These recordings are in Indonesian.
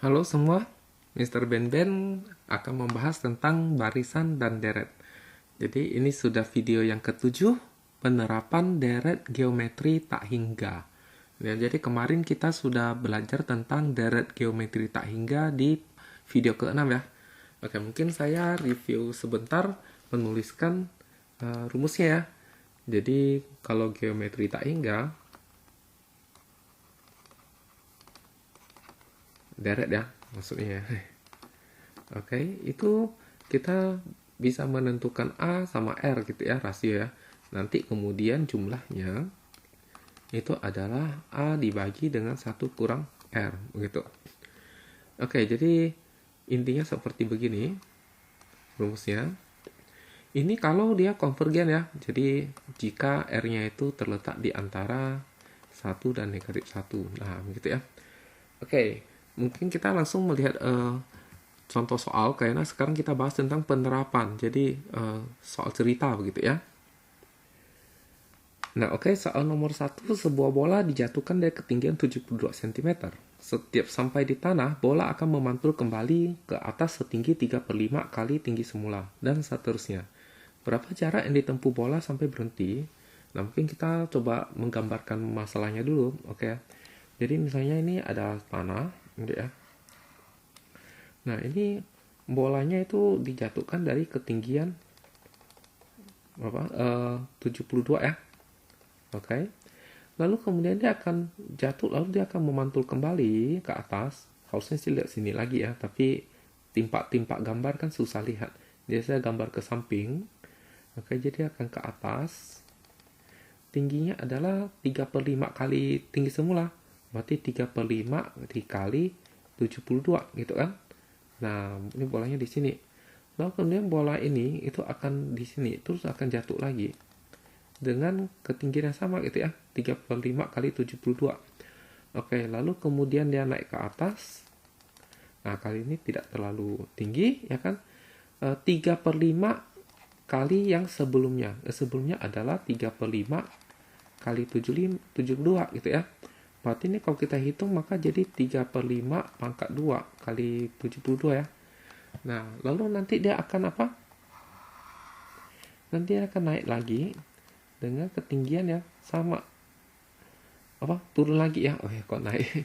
Halo semua, Mr. Ben akan membahas tentang barisan dan deret. Jadi ini sudah video yang ketujuh, penerapan deret geometri tak hingga. Ya, jadi kemarin kita sudah belajar tentang deret geometri tak hingga di video ke-6 ya. Oke, mungkin saya review sebentar menuliskan rumusnya ya. Jadi kalau geometri tak hingga, deret ya maksudnya ya. Oke, itu kita bisa menentukan A sama R gitu ya, rasio ya. Nanti kemudian jumlahnya itu adalah A dibagi dengan 1 kurang R, begitu. Oke, jadi intinya seperti begini rumusnya. Ini kalau dia konvergen ya, jadi jika R-nya itu terletak di antara 1 dan negatif 1. Nah, begitu ya. Oke, mungkin kita langsung melihat contoh soal, karena sekarang kita bahas tentang penerapan. Jadi soal cerita begitu ya. Nah, oke, soal nomor 1, sebuah bola dijatuhkan dari ketinggian 72 cm. Setiap sampai di tanah, bola akan memantul kembali ke atas setinggi 3/5 kali tinggi semula, dan seterusnya. Berapa jarak yang ditempuh bola sampai berhenti? Nah, mungkin kita coba menggambarkan masalahnya dulu, oke. Jadi misalnya ini ada tanah, gitu ya. Nah, ini bolanya itu dijatuhkan dari ketinggian 72 ya. Oke. Lalu kemudian dia akan jatuh, lalu dia akan memantul kembali ke atas. Harusnya sih lihat sini lagi ya, tapi timpak-timpak gambar kan susah lihat. Jadi saya gambar ke samping. Oke, jadi akan ke atas. Tingginya adalah 3/5 kali tinggi semula. Berarti 3/5 dikali 72 gitu kan. Nah, ini bolanya di sini. Lalu kemudian bola ini itu akan di sini, terus akan jatuh lagi dengan ketinggian yang sama gitu ya, 3/5 kali 72. Oke, lalu kemudian dia naik ke atas. Nah, kali ini tidak terlalu tinggi ya kan. 3/5 kali yang sebelumnya. Sebelumnya adalah 3/5 kali 72 gitu ya. Berarti ini kalau kita hitung maka jadi 3/5 pangkat 2 kali 72 ya. Nah, lalu nanti dia akan apa? Nanti dia akan naik lagi dengan ketinggian yang sama. Turun lagi ya. Oh ya, kok naik?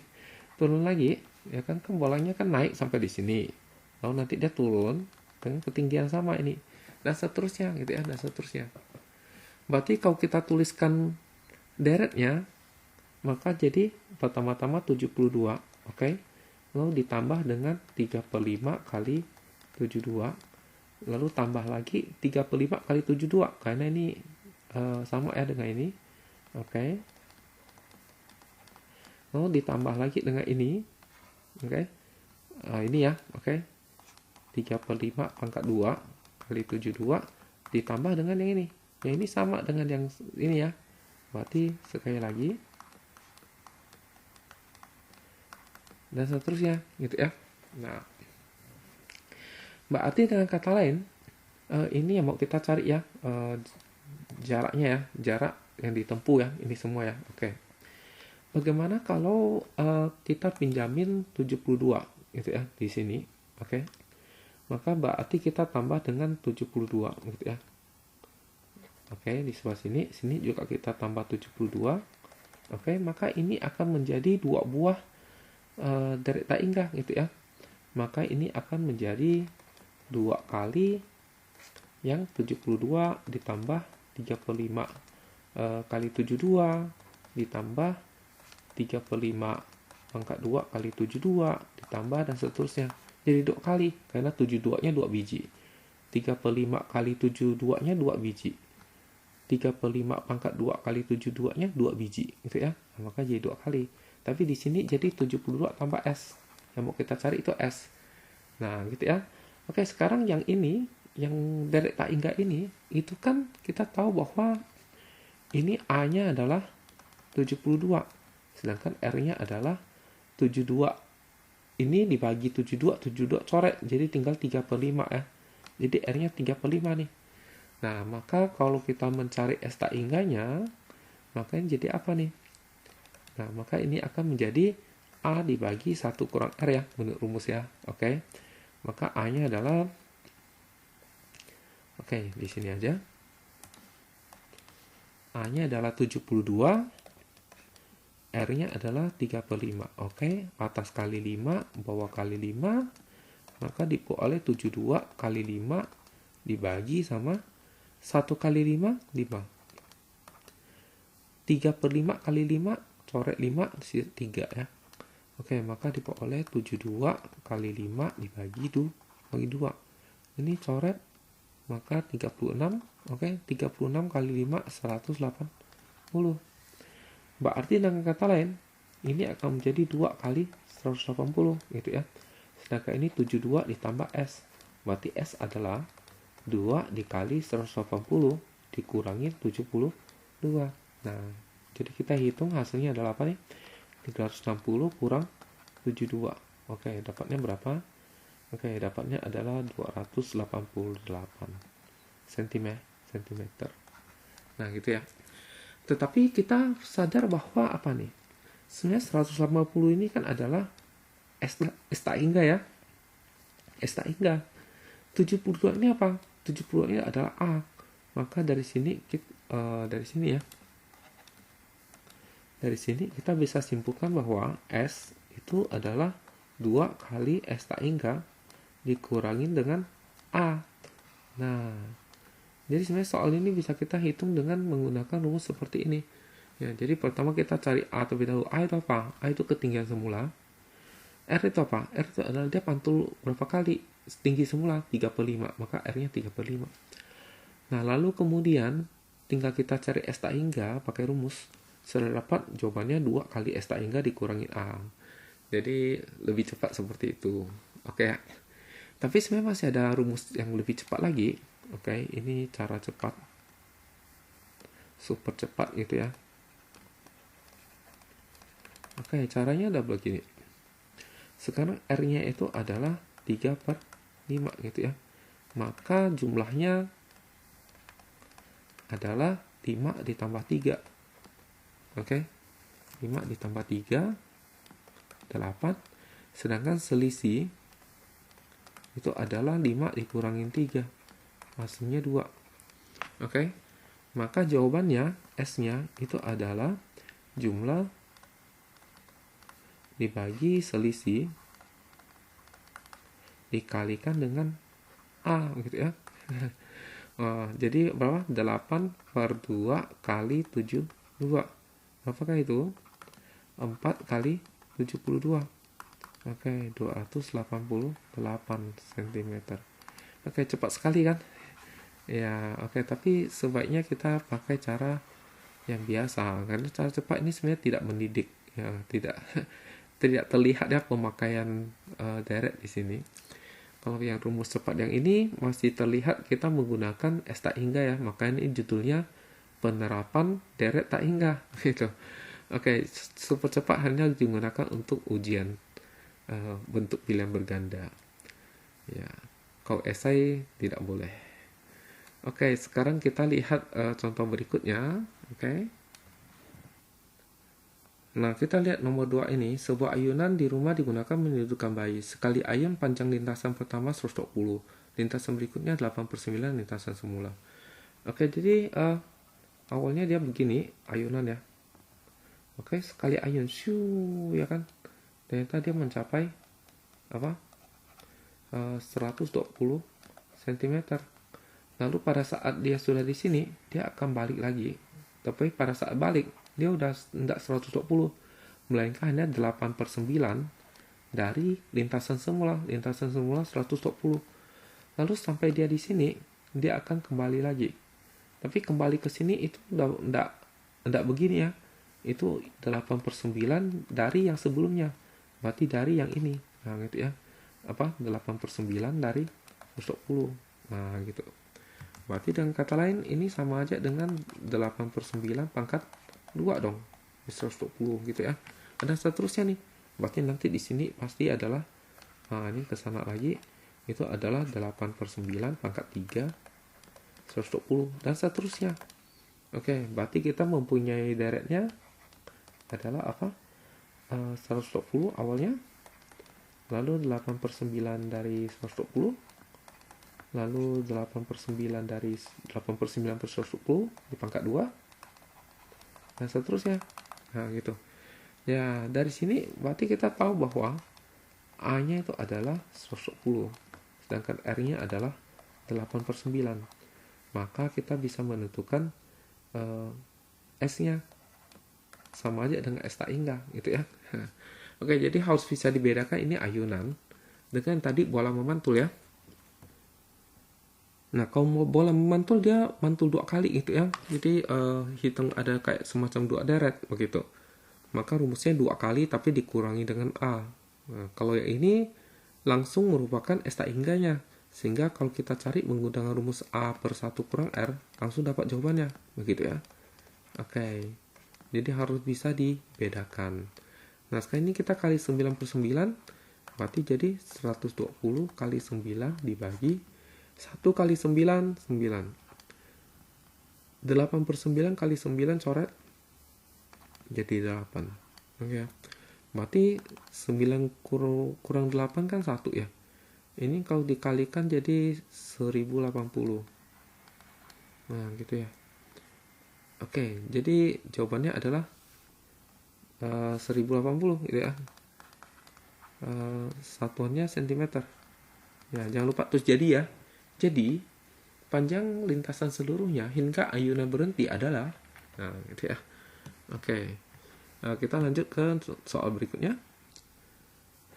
Turun lagi, ya kan bolanya kan naik sampai di sini. Lalu nanti dia turun dengan ketinggian sama ini. Dan seterusnya gitu ya, dan seterusnya. Berarti kalau kita tuliskan deretnya, maka jadi pertama-tama 72, oke? Lalu ditambah dengan 3/5 kali 72, lalu tambah lagi 3/5 kali 72, karena ini sama ya dengan ini, oke? Lalu ditambah lagi dengan ini, oke? Ini ya, oke? 3/5 pangkat 2 kali 72 ditambah dengan yang ini. Yang ini sama dengan yang ini ya. Berarti sekali lagi dan seterusnya gitu ya. Nah, berarti dengan kata lain ini yang mau kita cari ya, jaraknya ya, jarak yang ditempuh ya, ini semua ya. Oke. Bagaimana kalau kita pinjamin 72 gitu ya di sini, oke? Maka berarti kita tambah dengan 72 gitu ya. Oke, di sebelah sini juga kita tambah 72. Oke, maka ini akan menjadi dua buah deret tak hingga gitu ya. Maka ini akan menjadi 2 kali yang 72 ditambah 3/5 kali 72 ditambah 3/5 pangkat 2 kali 72 ditambah dan seterusnya. Jadi 2 kali, karena 72-nya 2 biji. 3/5 kali 72-nya 2 biji. 3/5 pangkat 2 kali 72-nya 2 biji gitu ya. Nah, maka jadi 2 kali. Tapi di sini jadi 72 tambah S. Yang mau kita cari itu S. Nah, gitu ya. Oke, sekarang yang ini, yang deret tak hingga ini, itu kan kita tahu bahwa ini A-nya adalah 72. Sedangkan R-nya adalah 72. Ini dibagi 72 coret. Jadi tinggal 3/5 ya. Jadi R-nya 3/5 nih. Nah, maka kalau kita mencari S tak hingganya, maka ini jadi apa nih? Nah, maka ini akan menjadi A dibagi 1 kurang R ya, menurut rumus ya. Oke. Maka A-nya adalah, oke, di sini aja. A-nya adalah 72, R-nya adalah 35. Oke, atas kali 5, bawah kali 5, maka diperoleh 72 kali 5 dibagi sama 1 kali 5, 5. 3/5 kali 5, coret 5, 3 ya. Oke, maka diperoleh 72 kali 5 dibagi 2. Ini coret, maka 36. Oke, 36 kali 5, 180. Berarti dengan kata lain, ini akan menjadi 2 kali 180 gitu ya. Sedangkan ini 72 ditambah S. Berarti S adalah 2 dikali 180 dikurangi 72. Nah, jadi kita hitung hasilnya adalah apa nih? 360 kurang 72. Oke, dapatnya berapa? Oke, dapatnya adalah 288 cm. Nah, gitu ya. Tetapi kita sadar bahwa apa nih? Sebenarnya 180 ini kan adalah S tak hingga ya. S tak hingga. 72 ini apa? 72 ini adalah A. Maka dari sini Dari sini kita bisa simpulkan bahwa S itu adalah 2 kali S tak hingga dikurangin dengan A. Nah, jadi sebenarnya soal ini bisa kita hitung dengan menggunakan rumus seperti ini. Ya, jadi pertama kita cari A terlebih dahulu. A itu apa? A itu ketinggian semula. R itu apa? R itu adalah dia pantul berapa kali? Tinggi semula 3/5, maka R-nya 3/5. Nah, lalu kemudian tinggal kita cari S tak hingga pakai rumus. Sudah dapat jawabannya 2 kali S tak hingga dikurangi A. Jadi lebih cepat seperti itu. Oke. Tapi sebenarnya masih ada rumus yang lebih cepat lagi. Oke, ini cara cepat. Super cepat gitu ya. Oke, caranya ada begini. Sekarang R-nya itu adalah 3/5 gitu ya. Maka jumlahnya adalah 5 ditambah 3. Oke, 5 ditambah 3, 8. Sedangkan selisih itu adalah 5 dikurangin 3. Hasilnya 2. Oke, maka jawabannya S-nya itu adalah jumlah dibagi selisih dikalikan dengan A gitu ya. Jadi berapa? 8/2 kali 72. Apakah itu? 4 kali 72. Oke, 288 cm. Oke, cepat sekali kan? Ya, oke, tapi sebaiknya kita pakai cara yang biasa karena cara cepat ini sebenarnya tidak mendidik ya, tidak tidak terlihat ya pemakaian deret di sini. Kalau yang rumus cepat yang ini masih terlihat kita menggunakan S tak hingga ya, makanya ini judulnya penerapan deret tak hingga gitu. Oke, super cepat hanya digunakan untuk ujian bentuk pilihan berganda. Ya, kalau esai tidak boleh. Oke, sekarang kita lihat contoh berikutnya. Oke. Nah, kita lihat nomor 2 ini. Sebuah ayunan di rumah digunakan menidurkan bayi. Sekali ayun panjang lintasan pertama 120. Lintasan berikutnya 8/9 lintasan semula. Oke, jadi awalnya dia begini, ayunan ya. Oke, sekali ayun, shoo, ya kan. Ternyata dia mencapai apa? 120 cm. Lalu pada saat dia sudah di sini, dia akan balik lagi. Tapi pada saat balik, dia udah tidak 120, melainkan hanya 8/9 dari lintasan semula. Lintasan semula 120. Lalu sampai dia di sini, dia akan kembali lagi. Tapi kembali ke sini itu udah tidak begini ya. Itu 8/9 dari yang sebelumnya. Berarti dari yang ini. Nah, gitu ya. 8/9 dari 120. Nah, gitu. Berarti dengan kata lain ini sama aja dengan 8/9 pangkat 2 dong. 120 gitu ya. Ada seterusnya nih. Berarti nanti di sini pasti adalah ini kesana lagi. Itu adalah 8/9 pangkat 3 120 dan seterusnya. Oke, berarti kita mempunyai deretnya adalah apa? 120 awalnya, lalu 8/9 dari 120, lalu 8/9 dari 8/9/120 dipangkat 2, dan seterusnya. Nah, gitu. Ya, dari sini berarti kita tahu bahwa A-nya itu adalah 120, sedangkan R-nya adalah 8/9. Maka kita bisa menentukan S-nya sama aja dengan S tak hingga, gitu ya. Oke, jadi harus bisa dibedakan ini ayunan dengan tadi bola memantul ya. Nah, kalau mau bola memantul dia mantul 2 kali gitu ya. Jadi hitung ada kayak semacam 2 deret begitu. Maka rumusnya 2 kali tapi dikurangi dengan A. Nah, kalau yang ini langsung merupakan S tak hingganya. Sehingga kalau kita cari menggunakan rumus A/1 kurang R, langsung dapat jawabannya. Begitu ya. Oke. Jadi harus bisa dibedakan. Nah, sekarang ini kita kali 9/9. Berarti jadi 120 kali 9 dibagi 1 kali 9, 9. 8/9 kali 9 coret jadi 8. Oke. Berarti 9 kurang 8 kan 1 ya. Ini kalau dikalikan jadi 1080. Nah, gitu ya. Oke, jadi jawabannya adalah 1080 gitu ya. Satuannya cm. Ya, jangan lupa terus jadi ya. Jadi, panjang lintasan seluruhnya hingga ayunan berhenti adalah, nah gitu ya. Oke. Kita lanjut ke soal berikutnya.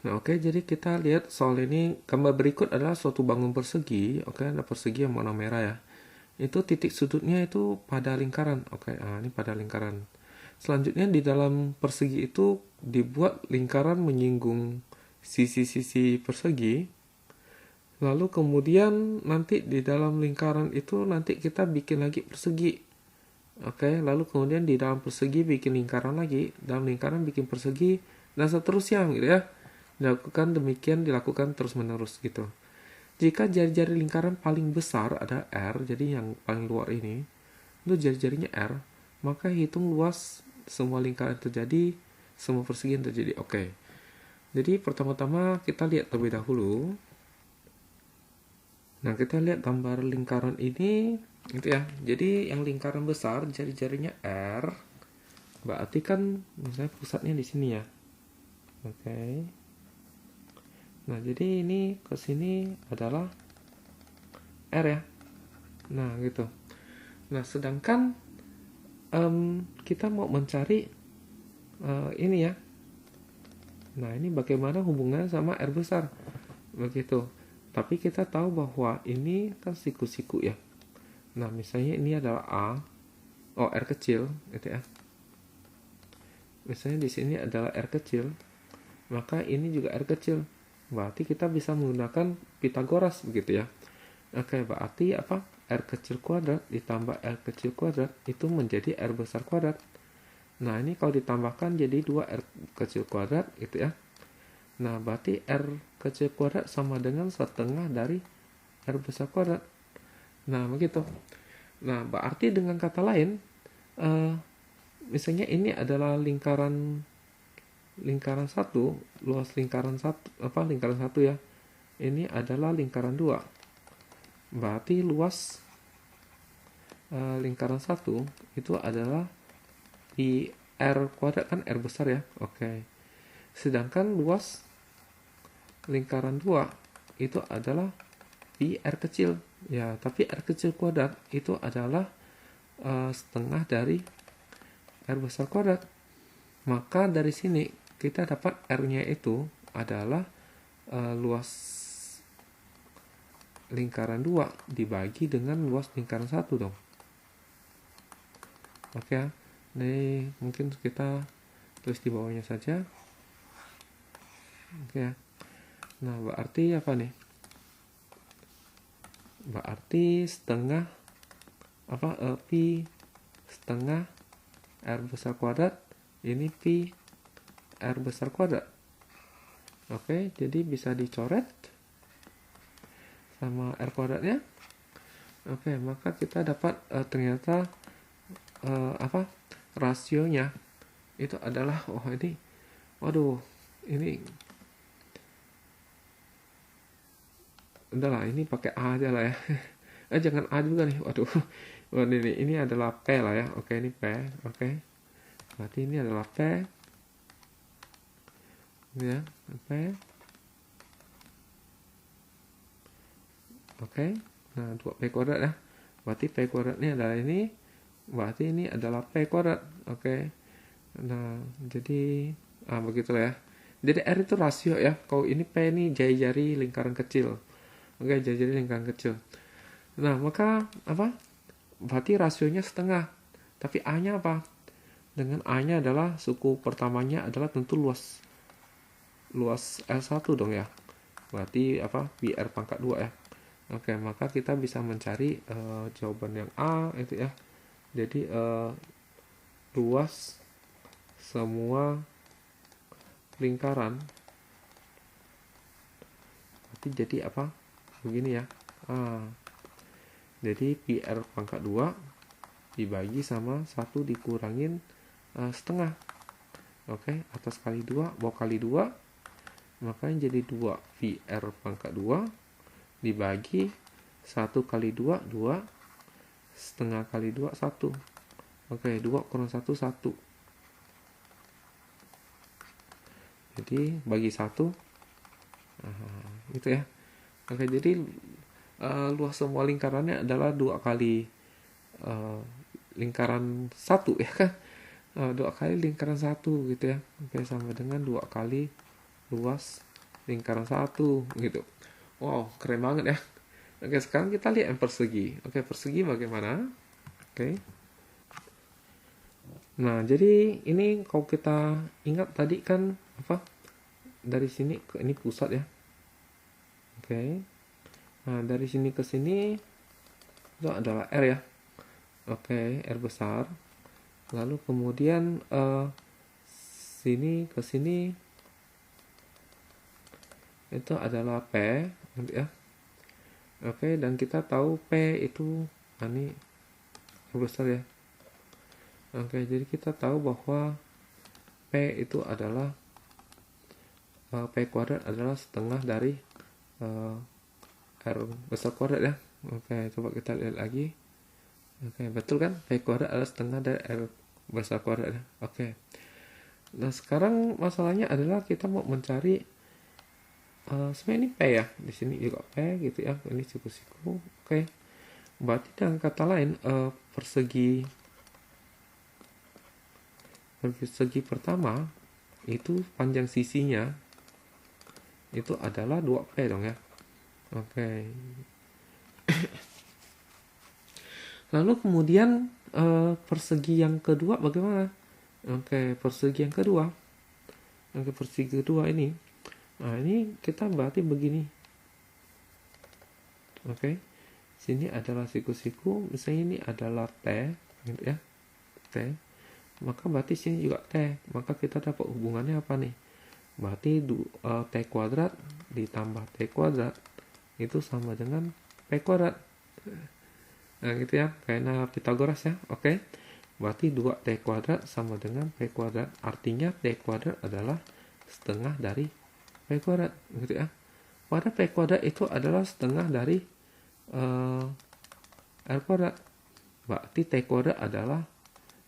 Nah, oke, jadi kita lihat soal ini. Gambar berikut adalah suatu bangun persegi. Oke, ada persegi yang warna merah ya. Itu titik sudutnya itu pada lingkaran. Oke, ini pada lingkaran. Selanjutnya di dalam persegi itu dibuat lingkaran menyinggung sisi-sisi persegi. Lalu kemudian nanti di dalam lingkaran itu nanti kita bikin lagi persegi. Oke, lalu kemudian di dalam persegi bikin lingkaran lagi, dalam lingkaran bikin persegi, dan seterusnya gitu ya. Dilakukan terus-menerus gitu. Jika jari-jari lingkaran paling besar ada R, jadi yang paling luar ini, itu jari-jarinya R, maka hitung luas semua lingkaran terjadi, semua persegi yang terjadi. Oke. Jadi pertama-tama kita lihat terlebih dahulu. Nah, kita lihat gambar lingkaran ini, gitu ya. Jadi yang lingkaran besar jari-jarinya R, berarti kan misalnya pusatnya di sini ya. Oke. Nah, jadi ini ke sini adalah R ya. Nah, gitu. Nah, sedangkan kita mau mencari ini ya. Nah, ini bagaimana hubungannya sama R besar. Begitu. Tapi kita tahu bahwa ini kan siku-siku ya. Nah, misalnya ini adalah A, R kecil, gitu ya. Misalnya di sini adalah R kecil, maka ini juga R kecil. Berarti kita bisa menggunakan Pitagoras, begitu ya. Oke, berarti apa? R kecil kuadrat ditambah R kecil kuadrat itu menjadi R besar kuadrat. Nah, ini kalau ditambahkan jadi 2R kecil kuadrat, gitu ya. Nah, berarti R kecil kuadrat sama dengan setengah dari R besar kuadrat. Nah, begitu. Nah, berarti dengan kata lain, misalnya ini adalah lingkaran satu, luas lingkaran satu ya. Ini adalah lingkaran 2. Berarti luas lingkaran 1 itu adalah di R kuadrat, kan R besar ya. Oke. Sedangkan luas lingkaran 2 itu adalah pi R kecil ya, tapi R kecil kuadrat itu adalah setengah dari R besar kuadrat. Maka dari sini kita dapat R-nya itu adalah luas lingkaran 2 dibagi dengan luas lingkaran 1 dong. Oke ya. Ini mungkin kita tulis di bawahnya saja. Oke ya. Nah, berarti apa nih? Berarti setengah pi setengah R besar kuadrat, ini pi R besar kuadrat. Oke, jadi bisa dicoret sama R kuadratnya. Oke, maka kita dapat ternyata rasionya itu adalah ini Waduh, ini udahlah, ini pakai A aja lah ya. Jangan A juga nih. Waduh. Waduh, ini adalah P lah ya. Oke, ini P. Oke. Berarti ini adalah P. Ya, P. Oke. Nah, 2P kuadrat ya. Berarti P kuadratnya adalah ini. Berarti ini adalah P kuadrat. Oke. Nah, jadi begitulah ya. Jadi R itu rasio ya. Kalau ini P ini jari-jari lingkaran kecil. Oke, jari-jari lingkaran kecil. Nah, maka apa? Berarti rasionya setengah. Tapi A-nya apa? Dengan A-nya adalah suku pertamanya adalah tentu luas L1 dong ya. Berarti apa? BR pangkat 2 ya. Oke, maka kita bisa mencari jawaban yang A itu ya. Jadi luas semua lingkaran. Berarti jadi apa? Begini ya. Jadi PR pangkat 2 dibagi sama 1 dikurangin setengah. Oke, atas kali 2, bawah kali 2. Makanya jadi 2 PR pangkat 2 dibagi 1 kali 2, 2. Setengah kali 2, 1. Oke, 2 kurang 1, 1. Jadi bagi 1. Gitu ya. Oke, jadi luas semua lingkarannya adalah 2 kali lingkaran 1 ya kan. 2 kali lingkaran 1 gitu ya. Oke, sama dengan 2 kali luas lingkaran 1 gitu. Wow, keren banget ya. Oke, sekarang kita lihat yang persegi. Oke, persegi bagaimana? Oke. Nah, jadi ini kalau kita ingat tadi kan apa? Dari sini ke ini pusat ya. Oke. Nah, dari sini ke sini itu adalah R ya. Oke, R besar. Lalu kemudian sini ke sini itu adalah P ya. Oke, dan kita tahu P itu ini R besar ya. Oke, jadi kita tahu bahwa P itu adalah P kuadrat adalah setengah dari R besar kuadrat ya. Oke, coba kita lihat lagi. Oke, betul kan? P kuadrat adalah setengah dari R besar kuadrat ya. Oke. Nah, sekarang masalahnya adalah kita mau mencari sebenarnya ini P ya. Di sini juga P gitu ya. Ini siku-siku. Oke. Berarti dengan kata lain persegi pertama itu panjang sisinya itu adalah 2P dong ya. Oke. Lalu kemudian persegi yang kedua bagaimana? Oke, persegi yang kedua. Oke, persegi kedua ini. Nah, ini kita berarti begini. Oke. Sini adalah siku-siku, misalnya ini adalah T, gitu ya. T. Maka berarti sini juga T. Maka kita dapat hubungannya apa nih? Berarti T kuadrat ditambah T kuadrat itu sama dengan P kuadrat. Nah, gitu ya, karena Pitagoras ya. Oke. Berarti 2T kuadrat sama dengan P kuadrat. Artinya T kuadrat adalah setengah dari P kuadrat, gitu ya. Pada P kuadrat itu adalah setengah dari R kuadrat. Berarti T kuadrat adalah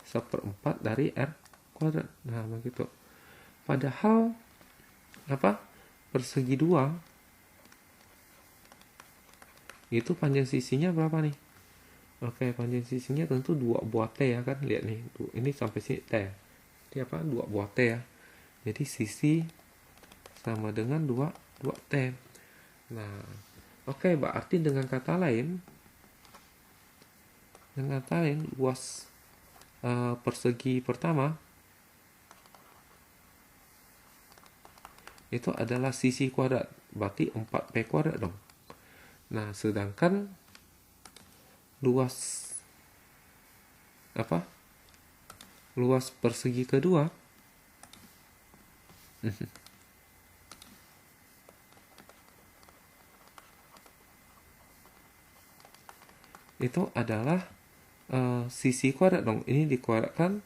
1/4 dari R kuadrat. Nah, begitu. Padahal apa? Persegi 2 itu panjang sisinya berapa nih? Oke, panjang sisinya tentu 2 buah T ya kan. Lihat nih, ini sampai sini T. Jadi apa? 2 buah T ya. Jadi sisi sama dengan 2 T. Nah, oke, berarti dengan kata lain luas persegi pertama itu adalah sisi kuadrat. Berarti 4P kuadrat dong. Nah, sedangkan luas persegi kedua itu adalah sisi kuadrat dong. Ini dikuadratkan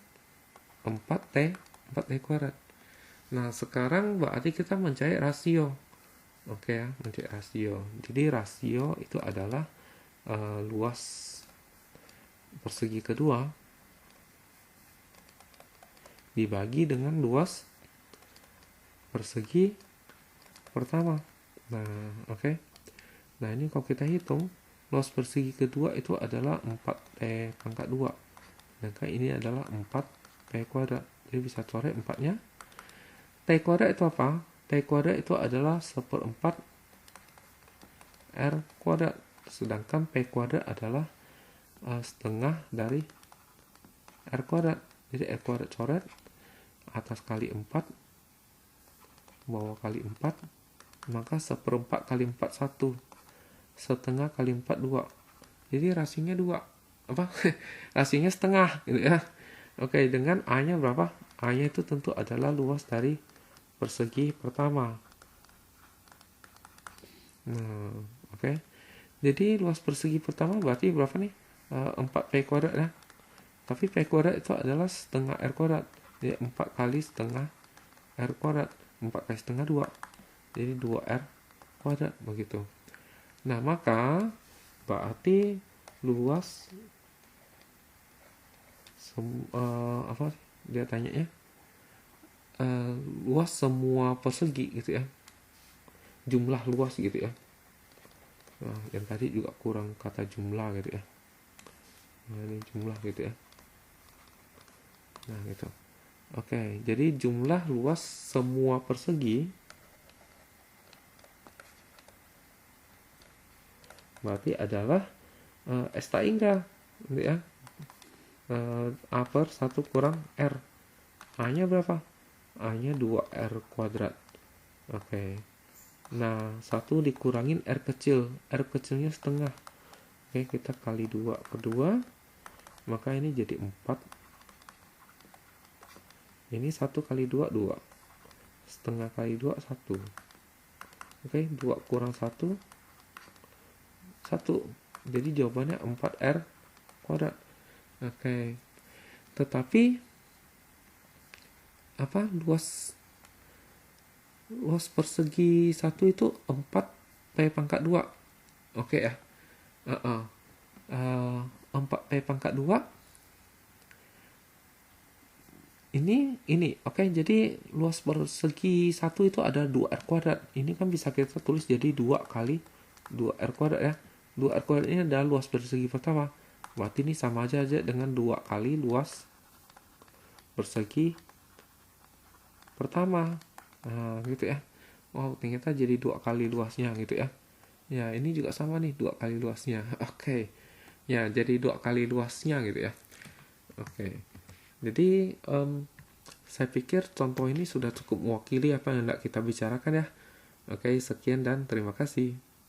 4T kuadrat. Nah, sekarang berarti kita mencari rasio. Oke ya, mencari rasio. Jadi rasio itu adalah luas persegi kedua dibagi dengan luas persegi pertama. Nah, oke. Nah, ini kalau kita hitung, luas persegi kedua itu adalah 4P pangkat 2. Maka ini adalah 4P kuadrat. Jadi bisa coret 4-nya. T kuadrat itu apa? T kuadrat itu adalah 1/4 R kuadrat. Sedangkan P kuadrat adalah setengah dari R kuadrat. Jadi R kuadrat coret, atas kali 4, bawah kali 4, maka 1/4 kali 4 1, setengah kali 4 2. Jadi rasionya 2. Apa? Rasionya setengah gitu ya. Oke, dengan A-nya berapa? A-nya itu tentu adalah luas dari persegi pertama. Nah, oke. Jadi luas persegi pertama berarti berapa nih? 4P kuadrat ya. Tapi P kuadrat itu adalah setengah R kuadrat. Jadi 4 kali setengah R kuadrat. 4 kali setengah 2. Jadi 2R kuadrat begitu. Nah, maka berarti luas apa dia tanya ya? Luas semua persegi gitu ya. Jumlah luas gitu ya. Nah, yang tadi juga kurang kata jumlah gitu ya. Nah, ini jumlah gitu ya. Nah, gitu. Oke, jadi jumlah luas semua persegi berarti adalah S tak hingga gitu ya. A per 1 kurang R. A-nya berapa? A-nya 2R kuadrat. Oke. Nah, 1 dikurangin R kecil. R kecilnya setengah. Oke, kita kali 2 per 2. Maka ini jadi 4. Ini 1 kali 2, 2. Setengah kali 2, 1. Oke, 2 kurang 1, 1. Jadi jawabannya 4R kuadrat. Oke. Tetapi apa luas persegi 1 itu 4P pangkat 2. Oke ya. 4P pangkat 2 ini oke. Jadi luas persegi 1 itu ada 2R kuadrat. Ini kan bisa kita tulis jadi 2 kali 2R kuadrat ya. 2R kuadrat ini adalah luas persegi pertama. Berarti ini sama aja dengan 2 kali luas persegi pertama. Nah, gitu ya. Oh, ternyata jadi 2 kali luasnya gitu ya. Ya, ini juga sama nih, 2 kali luasnya. Oke. Ya, jadi 2 kali luasnya gitu ya. Oke. Jadi, saya pikir contoh ini sudah cukup mewakili apa yang hendak kita bicarakan ya. Oke, sekian dan terima kasih.